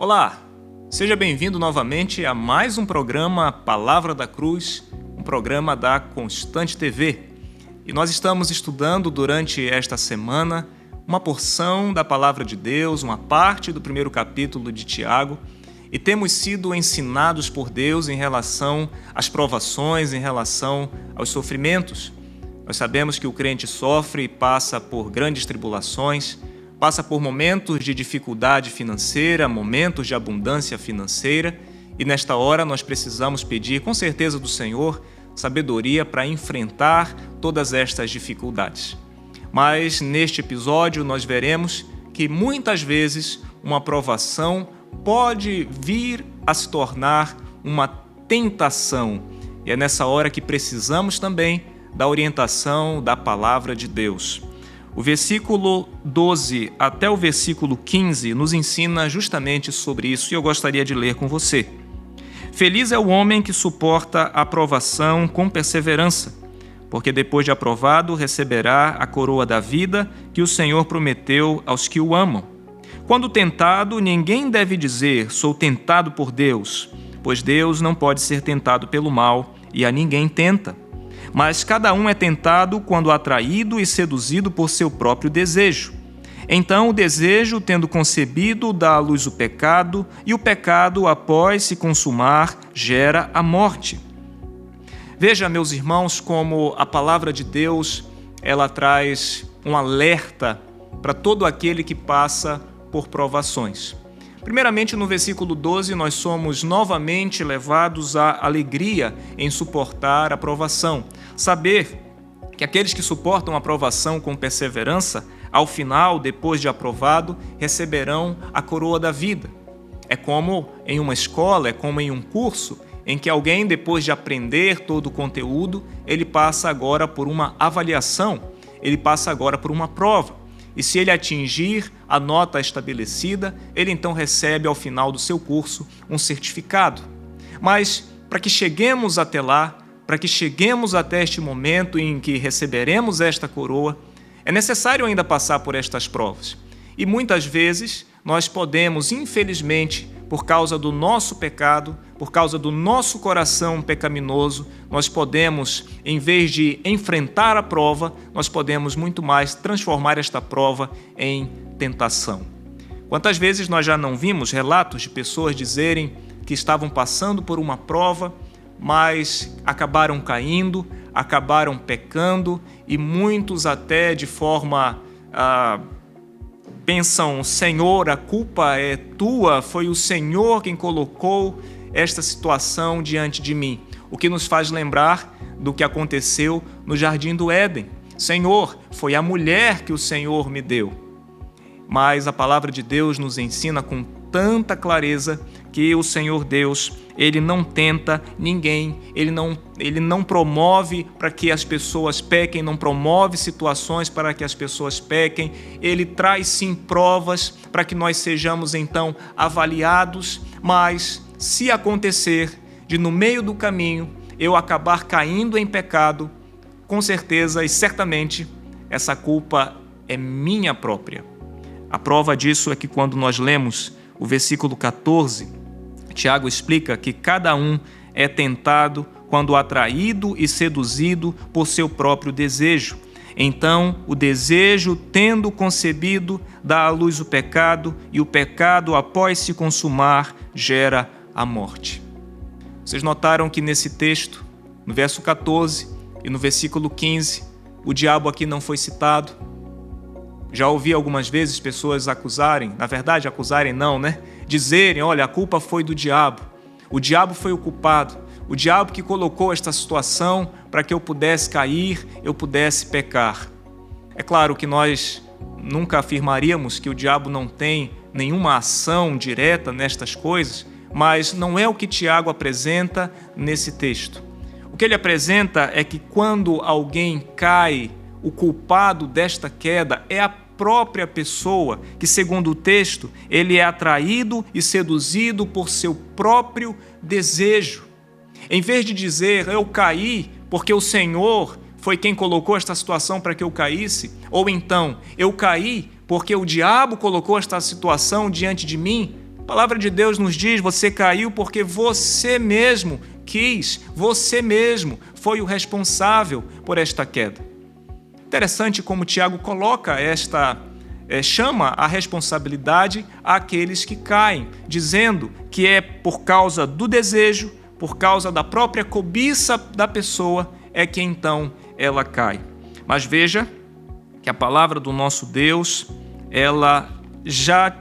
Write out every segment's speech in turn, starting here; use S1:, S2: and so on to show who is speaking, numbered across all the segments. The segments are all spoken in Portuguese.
S1: Olá, seja bem-vindo novamente a mais um programa Palavra da Cruz, um programa da Constante TV. E nós estamos estudando durante esta semana uma porção da Palavra de Deus, uma parte do primeiro capítulo de Tiago, e temos sido ensinados por Deus em relação às provações, em relação aos sofrimentos. Nós sabemos que o crente sofre e passa por grandes tribulações, passa por momentos de dificuldade financeira, momentos de abundância financeira, e nesta hora nós precisamos pedir, com certeza do Senhor, sabedoria para enfrentar todas estas dificuldades. Mas neste episódio nós veremos que muitas vezes uma provação pode vir a se tornar uma tentação, e é nessa hora que precisamos também da orientação da Palavra de Deus. O versículo 12 até o versículo 15 nos ensina justamente sobre isso e eu gostaria de ler com você. Feliz é o homem que suporta a provação com perseverança, porque depois de aprovado receberá a coroa da vida que o Senhor prometeu aos que o amam. Quando tentado, ninguém deve dizer, sou tentado por Deus, pois Deus não pode ser tentado pelo mal e a ninguém tenta. Mas cada um é tentado quando atraído e seduzido por seu próprio desejo. Então o desejo, tendo concebido, dá à luz o pecado, e o pecado, após se consumar, gera a morte. Veja, meus irmãos, como a palavra de Deus, ela traz um alerta para todo aquele que passa por provações. Primeiramente, no versículo 12, nós somos novamente levados à alegria em suportar a provação. Saber que aqueles que suportam a provação com perseverança, ao final, depois de aprovado, receberão a coroa da vida. É como em uma escola, é como em um curso, em que alguém, depois de aprender todo o conteúdo, ele passa agora por uma avaliação, ele passa agora por uma prova. E se ele atingir a nota estabelecida, ele então recebe ao final do seu curso um certificado. Mas para que cheguemos até lá, para que cheguemos até este momento em que receberemos esta coroa, é necessário ainda passar por estas provas. E muitas vezes nós podemos, infelizmente, por causa do nosso pecado, por causa do nosso coração pecaminoso, nós podemos, em vez de enfrentar a prova, nós podemos muito mais transformar esta prova em tentação. Quantas vezes nós já não vimos relatos de pessoas dizerem que estavam passando por uma prova, mas acabaram caindo, acabaram pecando, e muitos até de forma pensam, Senhor, a culpa é tua, foi o Senhor quem colocou esta situação diante de mim. O que nos faz lembrar do que aconteceu no Jardim do Éden. Senhor, foi a mulher que o Senhor me deu. Mas a palavra de Deus nos ensina com tanta clareza que o Senhor Deus, Ele não tenta ninguém, Ele não promove para que as pessoas pequem, não promove situações para que as pessoas pequem. Ele traz sim provas para que nós sejamos então avaliados, mas se acontecer de no meio do caminho eu acabar caindo em pecado, com certeza e certamente essa culpa é minha própria. A prova disso é que quando nós lemos o versículo 14, Tiago explica que cada um é tentado quando atraído e seduzido por seu próprio desejo. Então, o desejo, tendo concebido, dá à luz o pecado, e o pecado, após se consumar, gera a morte. Vocês notaram que nesse texto, no verso 14 e no versículo 15, o diabo aqui não foi citado. Já ouvi algumas vezes pessoas acusarem não, né? Dizerem, olha, a culpa foi do diabo. O diabo foi o culpado. O diabo que colocou esta situação para que eu pudesse cair, eu pudesse pecar. É claro que nós nunca afirmaríamos que o diabo não tem nenhuma ação direta nestas coisas, mas não é o que Tiago apresenta nesse texto. O que ele apresenta é que quando alguém cai, o culpado desta queda é a própria pessoa, que segundo o texto, ele é atraído e seduzido por seu próprio desejo. Em vez de dizer, eu caí porque o Senhor foi quem colocou esta situação para que eu caísse, ou então, eu caí porque o diabo colocou esta situação diante de mim, palavra de Deus nos diz: você caiu porque você mesmo quis, você mesmo foi o responsável por esta queda. Interessante como Tiago coloca chama a responsabilidade àqueles que caem, dizendo que é por causa do desejo, por causa da própria cobiça da pessoa, é que então ela cai. Mas veja que a palavra do nosso Deus, ela já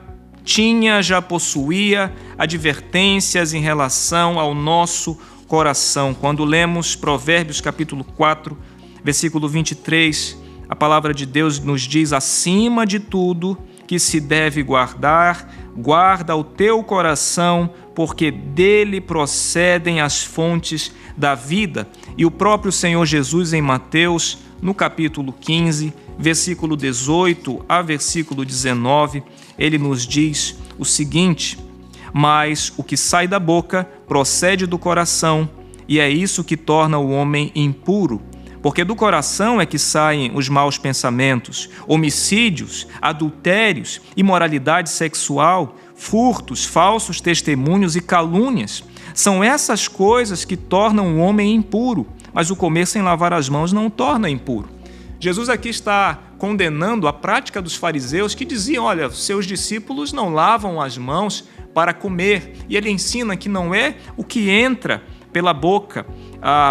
S1: possuía advertências em relação ao nosso coração. Quando lemos Provérbios capítulo 4, versículo 23, a palavra de Deus nos diz: acima de tudo que se deve guardar, guarda o teu coração, porque dele procedem as fontes da vida. E o próprio Senhor Jesus, em Mateus, no capítulo 15, versículo 18 a versículo 19, ele nos diz o seguinte: mas o que sai da boca procede do coração, e é isso que torna o homem impuro. Porque do coração é que saem os maus pensamentos, homicídios, adultérios, imoralidade sexual, furtos, falsos testemunhos e calúnias. São essas coisas que tornam o homem impuro, mas o comer sem lavar as mãos não o torna impuro. Jesus aqui está condenando a prática dos fariseus que diziam: olha, seus discípulos não lavam as mãos para comer. E ele ensina que não é o que entra pela boca,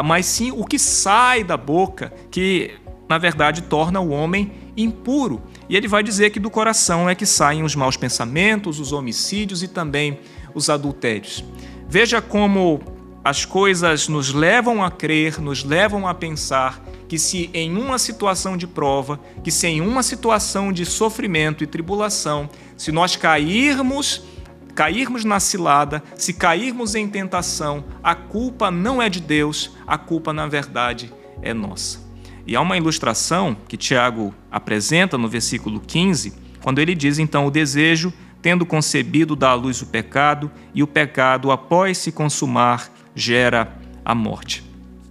S1: mas sim o que sai da boca, que na verdade torna o homem impuro. E ele vai dizer que do coração é que saem os maus pensamentos, os homicídios e também os adultérios. Veja como as coisas nos levam a crer, nos levam a pensar que se em uma situação de prova, que se em uma situação de sofrimento e tribulação, se nós cairmos na cilada, se cairmos em tentação, a culpa não é de Deus, a culpa, na verdade, é nossa. E há uma ilustração que Tiago apresenta no versículo 15, quando ele diz, então, o desejo, tendo concebido, dá à luz o pecado, e o pecado, após se consumar, gera a morte.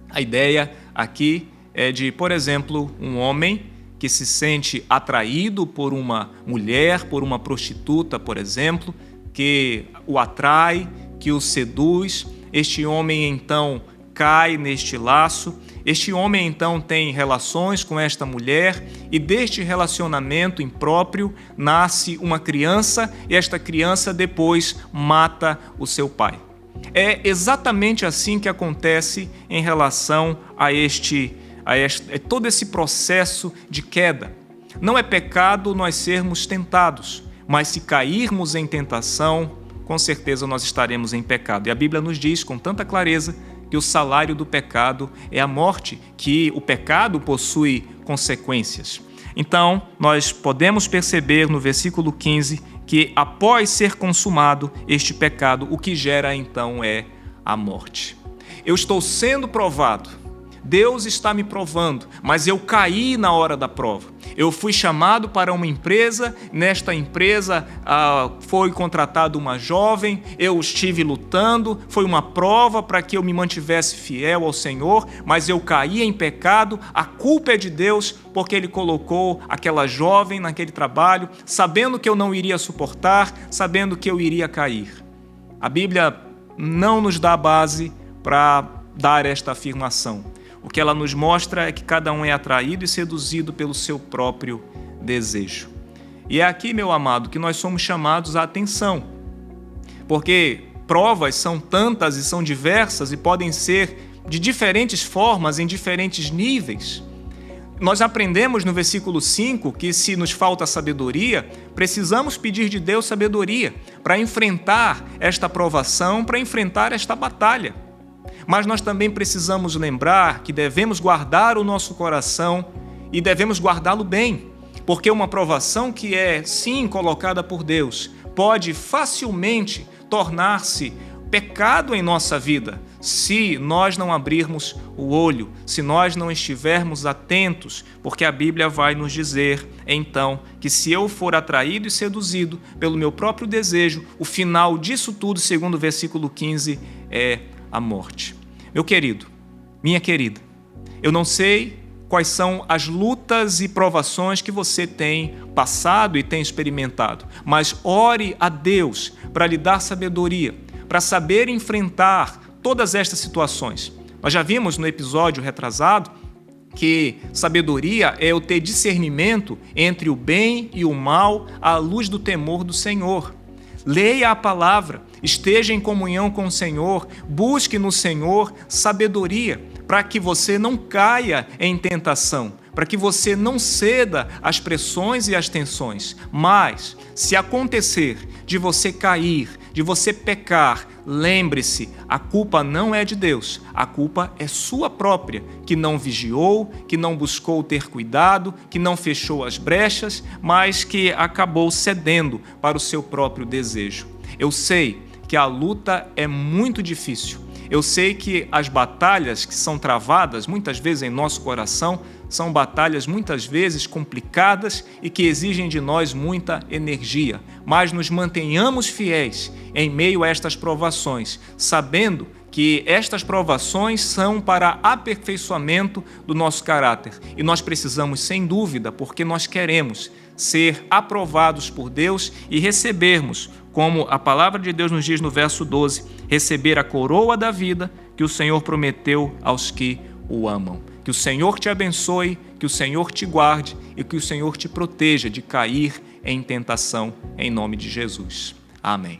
S1: A ideia aqui é de, por exemplo, um homem que se sente atraído por uma mulher, por uma prostituta, por exemplo, que o atrai, que o seduz. Este homem então cai neste laço. Este homem então tem relações com esta mulher e deste relacionamento impróprio nasce uma criança e esta criança depois mata o seu pai. É exatamente assim que acontece em relação a todo esse processo de queda. Não é pecado nós sermos tentados, mas se cairmos em tentação, com certeza nós estaremos em pecado. E a Bíblia nos diz com tanta clareza que o salário do pecado é a morte, que o pecado possui consequências. Então, nós podemos perceber no versículo 15 que após ser consumado este pecado, o que gera então é a morte. Eu estou sendo provado, Deus está me provando, mas eu caí na hora da prova. Eu fui chamado para uma empresa, nesta empresa foi contratada uma jovem, eu estive lutando, foi uma prova para que eu me mantivesse fiel ao Senhor, mas eu caí em pecado, a culpa é de Deus, porque Ele colocou aquela jovem naquele trabalho, sabendo que eu não iria suportar, sabendo que eu iria cair. A Bíblia não nos dá base para dar esta afirmação. O que ela nos mostra é que cada um é atraído e seduzido pelo seu próprio desejo. E é aqui, meu amado, que nós somos chamados à atenção. Porque provas são tantas e são diversas e podem ser de diferentes formas, em diferentes níveis. Nós aprendemos no versículo 5 que se nos falta sabedoria, precisamos pedir de Deus sabedoria para enfrentar esta provação, para enfrentar esta batalha. Mas nós também precisamos lembrar que devemos guardar o nosso coração e devemos guardá-lo bem, porque uma provação que é, sim, colocada por Deus, pode facilmente tornar-se pecado em nossa vida, se nós não abrirmos o olho, se nós não estivermos atentos, porque a Bíblia vai nos dizer, então, que se eu for atraído e seduzido pelo meu próprio desejo, o final disso tudo, segundo o versículo 15, é a morte. Meu querido, minha querida, eu não sei quais são as lutas e provações que você tem passado e tem experimentado, mas ore a Deus para lhe dar sabedoria, para saber enfrentar todas estas situações. Nós já vimos no episódio retrasado que sabedoria é o ter discernimento entre o bem e o mal à luz do temor do Senhor. Leia a palavra, esteja em comunhão com o Senhor, busque no Senhor sabedoria para que você não caia em tentação, para que você não ceda às pressões e às tensões. Mas, se acontecer de você cair, de você pecar, lembre-se, a culpa não é de Deus, a culpa é sua própria, que não vigiou, que não buscou ter cuidado, que não fechou as brechas, mas que acabou cedendo para o seu próprio desejo. Eu sei que a luta é muito difícil. Eu sei que as batalhas que são travadas muitas vezes em nosso coração são batalhas muitas vezes complicadas e que exigem de nós muita energia, mas nos mantenhamos fiéis em meio a estas provações, sabendo que estas provações são para aperfeiçoamento do nosso caráter e nós precisamos, sem dúvida, porque nós queremos ser aprovados por Deus e recebermos, como a palavra de Deus nos diz no verso 12, receber a coroa da vida que o Senhor prometeu aos que o amam. Que o Senhor te abençoe, que o Senhor te guarde e que o Senhor te proteja de cair em tentação, em nome de Jesus. Amém.